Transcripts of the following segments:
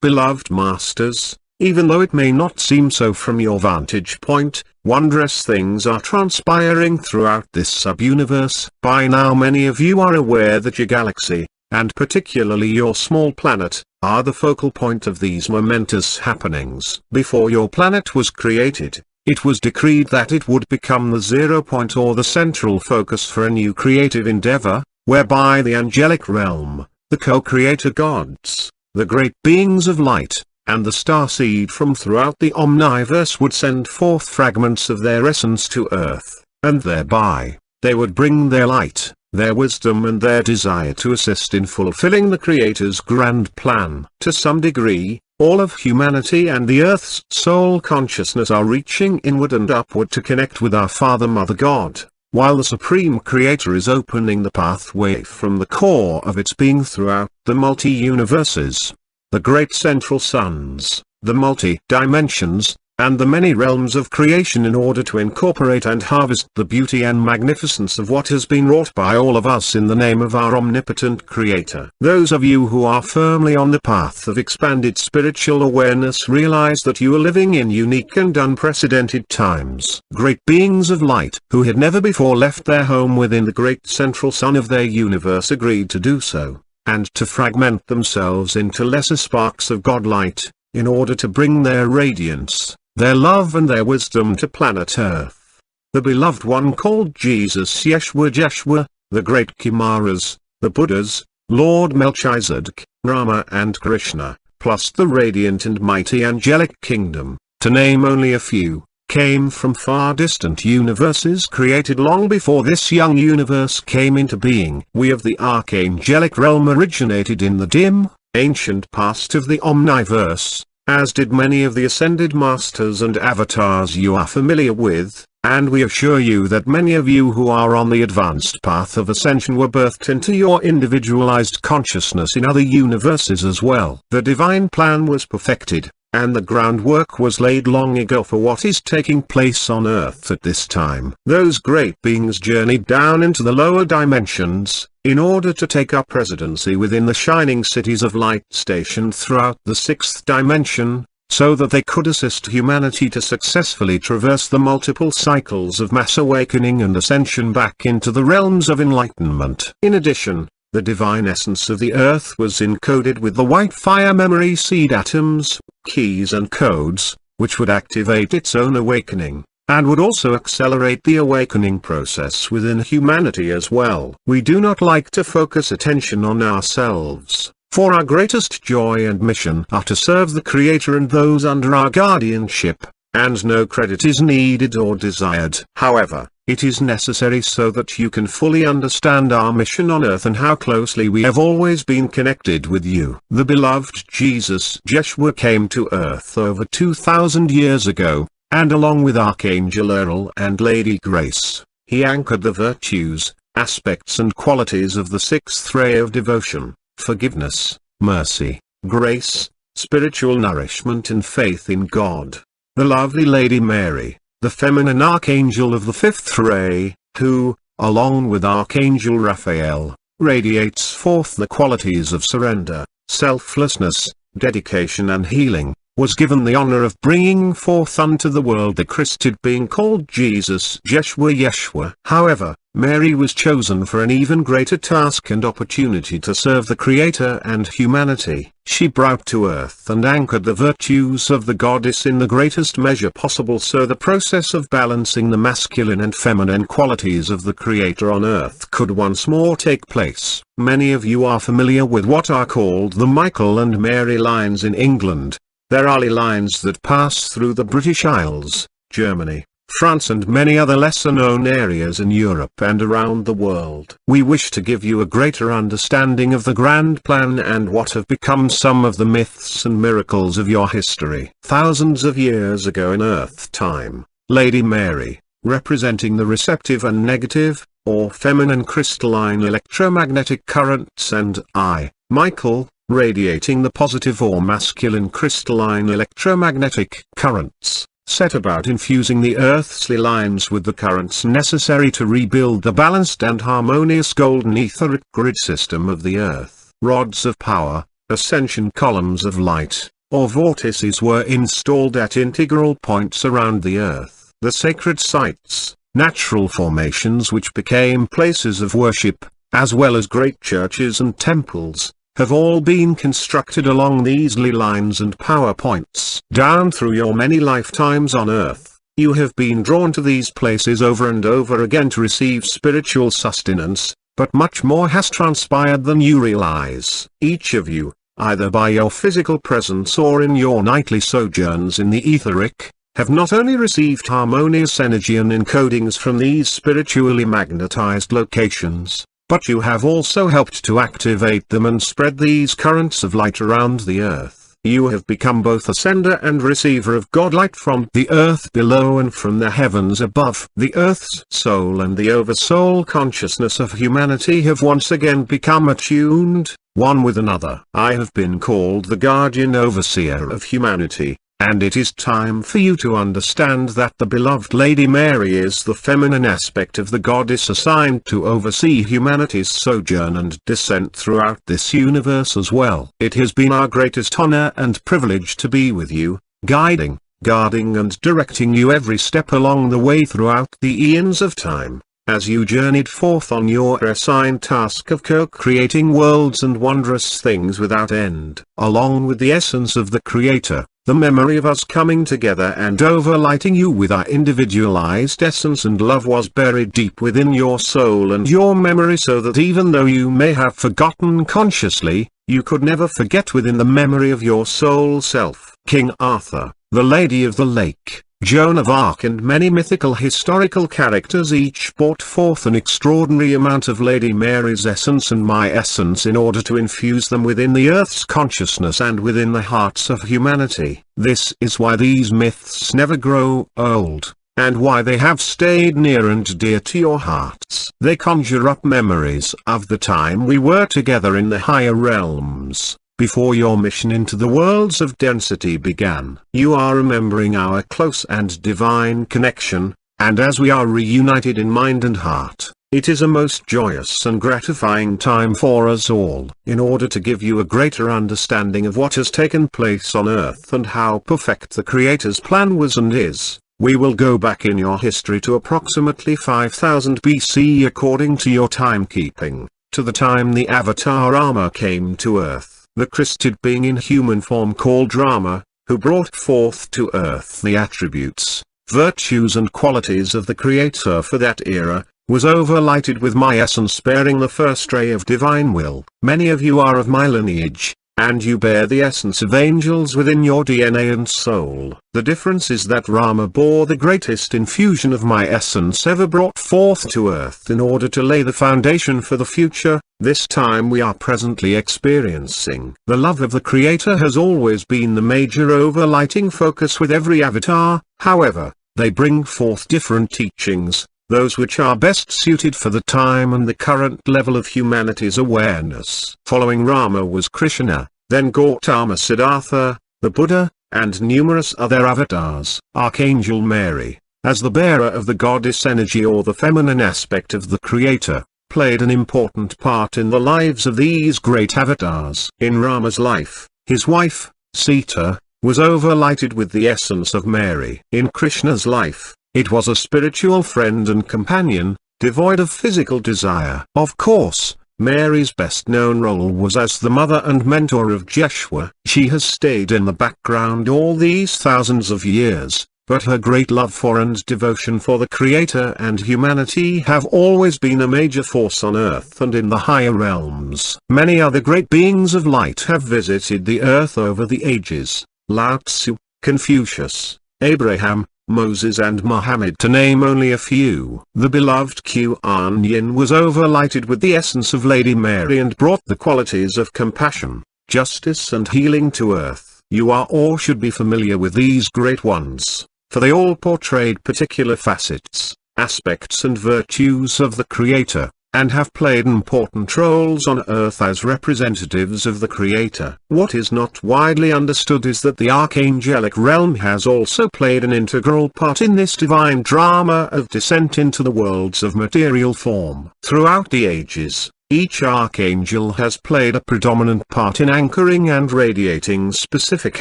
Beloved Masters, even though it may not seem so from your vantage point, wondrous things are transpiring throughout this sub-universe. By now many of you are aware that your galaxy, and particularly your small planet, are the focal point of these momentous happenings. Before your planet was created, it was decreed that it would become the zero point or the central focus for a new creative endeavor, whereby the angelic realm, the co-creator gods, the great beings of light, and the starseed from throughout the omniverse would send forth fragments of their essence to earth, and thereby, they would bring their light, their wisdom and their desire to assist in fulfilling the Creator's grand plan. To some degree, all of humanity and the Earth's soul consciousness are reaching inward and upward to connect with our Father Mother God, while the Supreme Creator is opening the pathway from the core of its being throughout the multi-universes, the great central suns, the multi-dimensions, and the many realms of creation in order to incorporate and harvest the beauty and magnificence of what has been wrought by all of us in the name of our omnipotent Creator. Those of you who are firmly on the path of expanded spiritual awareness realize that you are living in unique and unprecedented times. Great beings of light, who had never before left their home within the great central sun of their universe, agreed to do so, and to fragment themselves into lesser sparks of God-light, in order to bring their radiance, their love and their wisdom to planet Earth. The beloved one called Jesus Yeshua, the great Kimaras, the Buddhas, Lord Melchizedek, Rama and Krishna, plus the radiant and mighty angelic kingdom, to name only a few, came from far distant universes created long before this young universe came into being. We of the archangelic realm originated in the dim, ancient past of the omniverse, as did many of the ascended masters and avatars you are familiar with, and we assure you that many of you who are on the advanced path of ascension were birthed into your individualized consciousness in other universes as well. The divine plan was perfected, and the groundwork was laid long ago for what is taking place on Earth at this time. Those great beings journeyed down into the lower dimensions, in order to take up residency within the shining cities of light stationed throughout the sixth dimension, so that they could assist humanity to successfully traverse the multiple cycles of mass awakening and ascension back into the realms of enlightenment. In addition, the divine essence of the Earth was encoded with the white fire memory seed atoms, keys and codes, which would activate its own awakening, and would also accelerate the awakening process within humanity as well. We do not like to focus attention on ourselves, for our greatest joy and mission are to serve the Creator and those under our guardianship, and no credit is needed or desired. However, it is necessary so that you can fully understand our mission on Earth and how closely we have always been connected with you. The beloved Jesus Yeshua came to Earth over 2,000 years ago, and along with Archangel Ariel and Lady Grace, he anchored the virtues, aspects and qualities of the sixth ray of devotion, forgiveness, mercy, grace, spiritual nourishment and faith in God. The lovely Lady Mary, the feminine archangel of the fifth ray, who, along with Archangel Raphael, radiates forth the qualities of surrender, selflessness, dedication and healing, was given the honor of bringing forth unto the world the Christed being called Jesus Yeshua. However, Mary was chosen for an even greater task and opportunity to serve the Creator and humanity. She brought to earth and anchored the virtues of the goddess in the greatest measure possible, so the process of balancing the masculine and feminine qualities of the Creator on earth could once more take place. Many of you are familiar with what are called the Michael and Mary lines in England. There are lines that pass through the British Isles, Germany, France and many other lesser-known areas in Europe and around the world. We wish to give you a greater understanding of the grand plan and what have become some of the myths and miracles of your history. Thousands of years ago in Earth time, Lady Mary, representing the receptive and negative, or feminine crystalline electromagnetic currents, and I, Michael, radiating the positive or masculine crystalline electromagnetic currents, set about infusing the earthly lines with the currents necessary to rebuild the balanced and harmonious golden etheric grid system of the earth. Rods of power, ascension columns of light, or vortices were installed at integral points around the earth. The sacred sites, natural formations which became places of worship, as well as great churches and temples, have all been constructed along these lines and power points. Down through your many lifetimes on earth, you have been drawn to these places over and over again to receive spiritual sustenance, but much more has transpired than you realize. Each of you, either by your physical presence or in your nightly sojourns in the etheric, have not only received harmonious energy and encodings from these spiritually magnetized locations, but you have also helped to activate them and spread these currents of light around the earth. You have become both a sender and receiver of God-light from the earth below and from the heavens above. The earth's soul and the oversoul consciousness of humanity have once again become attuned, one with another. I have been called the guardian overseer of humanity, and it is time for you to understand that the beloved Lady Mary is the feminine aspect of the goddess assigned to oversee humanity's sojourn and descent throughout this universe as well. It has been our greatest honor and privilege to be with you, guiding, guarding and directing you every step along the way throughout the eons of time, as you journeyed forth on your assigned task of co-creating worlds and wondrous things without end. Along with the essence of the Creator, the memory of us coming together and overlighting you with our individualized essence and love was buried deep within your soul and your memory, so that even though you may have forgotten consciously, you could never forget within the memory of your soul self. King Arthur, the Lady of the Lake, Joan of Arc and many mythical historical characters each brought forth an extraordinary amount of Lady Mary's essence and my essence in order to infuse them within the earth's consciousness and within the hearts of humanity. This is why these myths never grow old, and why they have stayed near and dear to your hearts. They conjure up memories of the time we were together in the higher realms, before your mission into the worlds of density began. You are remembering our close and divine connection, and as we are reunited in mind and heart, it is a most joyous and gratifying time for us all. In order to give you a greater understanding of what has taken place on earth and how perfect the Creator's plan was and is, we will go back in your history to approximately 5000 BC according to your timekeeping, to the time the avatar Rama came to earth. The Christed being in human form called Rama, who brought forth to earth the attributes, virtues and qualities of the Creator for that era, was overlighted with my essence bearing the first ray of divine will. Many of you are of my lineage, and you bear the essence of angels within your DNA and soul. The difference is that Rama bore the greatest infusion of my essence ever brought forth to earth in order to lay the foundation for the future, this time we are presently experiencing. The love of the Creator has always been the major overlighting focus with every avatar. However, they bring forth different teachings, those which are best suited for the time and the current level of humanity's awareness. Following Rama was Krishna, then Gautama Siddhartha, the Buddha, and numerous other avatars. Archangel Mary, as the bearer of the goddess energy or the feminine aspect of the Creator, played an important part in the lives of these great avatars. In Rama's life, his wife, Sita, was overlighted with the essence of Mary. In Krishna's life, it was a spiritual friend and companion, devoid of physical desire. Of course, Mary's best-known role was as the mother and mentor of Jeshua. She has stayed in the background all these thousands of years, but her great love for and devotion for the Creator and humanity have always been a major force on earth and in the higher realms. Many other great beings of light have visited the earth over the ages: Lao Tzu, Confucius, Abraham, Moses and Muhammad, to name only a few. The beloved Kuan Yin was overlighted with the essence of Lady Mary and brought the qualities of compassion, justice and healing to earth. You are or should be familiar with these great ones, for they all portrayed particular facets, aspects and virtues of the Creator, and have played important roles on earth as representatives of the Creator. What is not widely understood is that the archangelic realm has also played an integral part in this divine drama of descent into the worlds of material form. Throughout the ages, Each archangel has played a predominant part in anchoring and radiating specific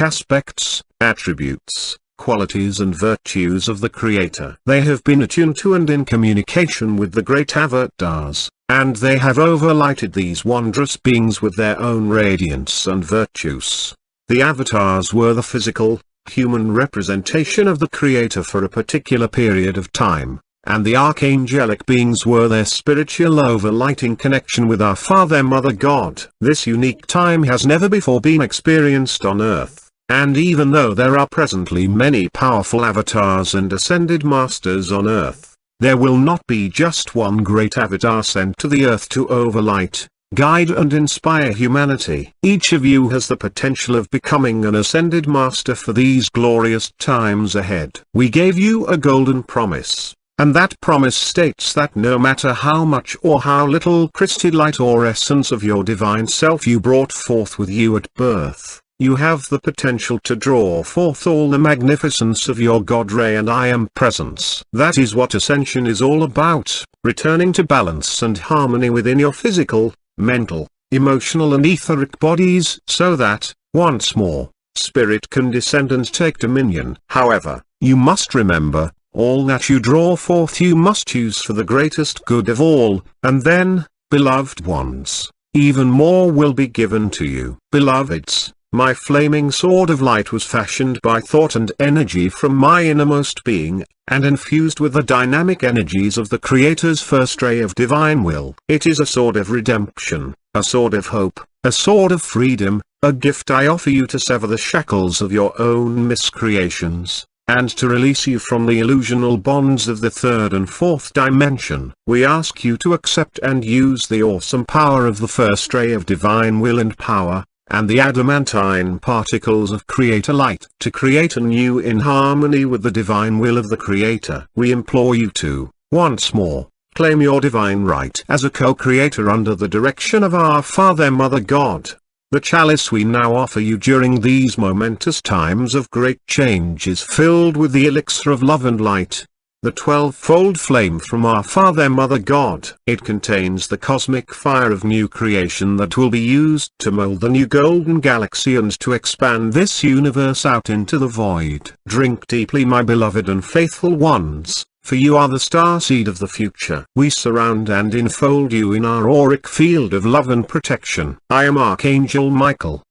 aspects, attributes, qualities and virtues of the Creator. They have been attuned to and in communication with the great avatars, and they have overlighted these wondrous beings with their own radiance and virtues. The avatars were the physical, human representation of the Creator for a particular period of time, and the archangelic beings were their spiritual overlighting connection with our Father Mother God. This unique time has never before been experienced on Earth, and even though there are presently many powerful avatars and ascended masters on Earth, there will not be just one great avatar sent to the Earth to overlight, guide and inspire humanity. Each of you has the potential of becoming an ascended master for these glorious times ahead. We gave you a golden promise, and that promise states that no matter how much or how little crystal light or essence of your divine self you brought forth with you at birth, you have the potential to draw forth all the magnificence of your God Ray and I Am presence. That is what ascension is all about, returning to balance and harmony within your physical, mental, emotional and etheric bodies so that, once more, spirit can descend and take dominion. However, you must remember, all that you draw forth you must use for the greatest good of all, and then, beloved ones, even more will be given to you. Beloveds, my flaming sword of light was fashioned by thought and energy from my innermost being, and infused with the dynamic energies of the Creator's first ray of divine will. It is a sword of redemption, a sword of hope, a sword of freedom, a gift I offer you to sever the shackles of your own miscreations, and to release you from the illusional bonds of the third and fourth dimension. We ask you to accept and use the awesome power of the first ray of divine will and power, and the adamantine particles of Creator light, to create anew in harmony with the divine will of the Creator. We implore you to, once more, claim your divine right as a co-creator under the direction of our Father Mother God. The chalice we now offer you during these momentous times of great change is filled with the elixir of love and light, the 12-fold flame from our Father Mother God. It contains the cosmic fire of new creation that will be used to mold the new golden galaxy and to expand this universe out into the void. Drink deeply, my beloved and faithful ones, for you are the starseed of the future. We surround and enfold you in our auric field of love and protection. I am Archangel Michael,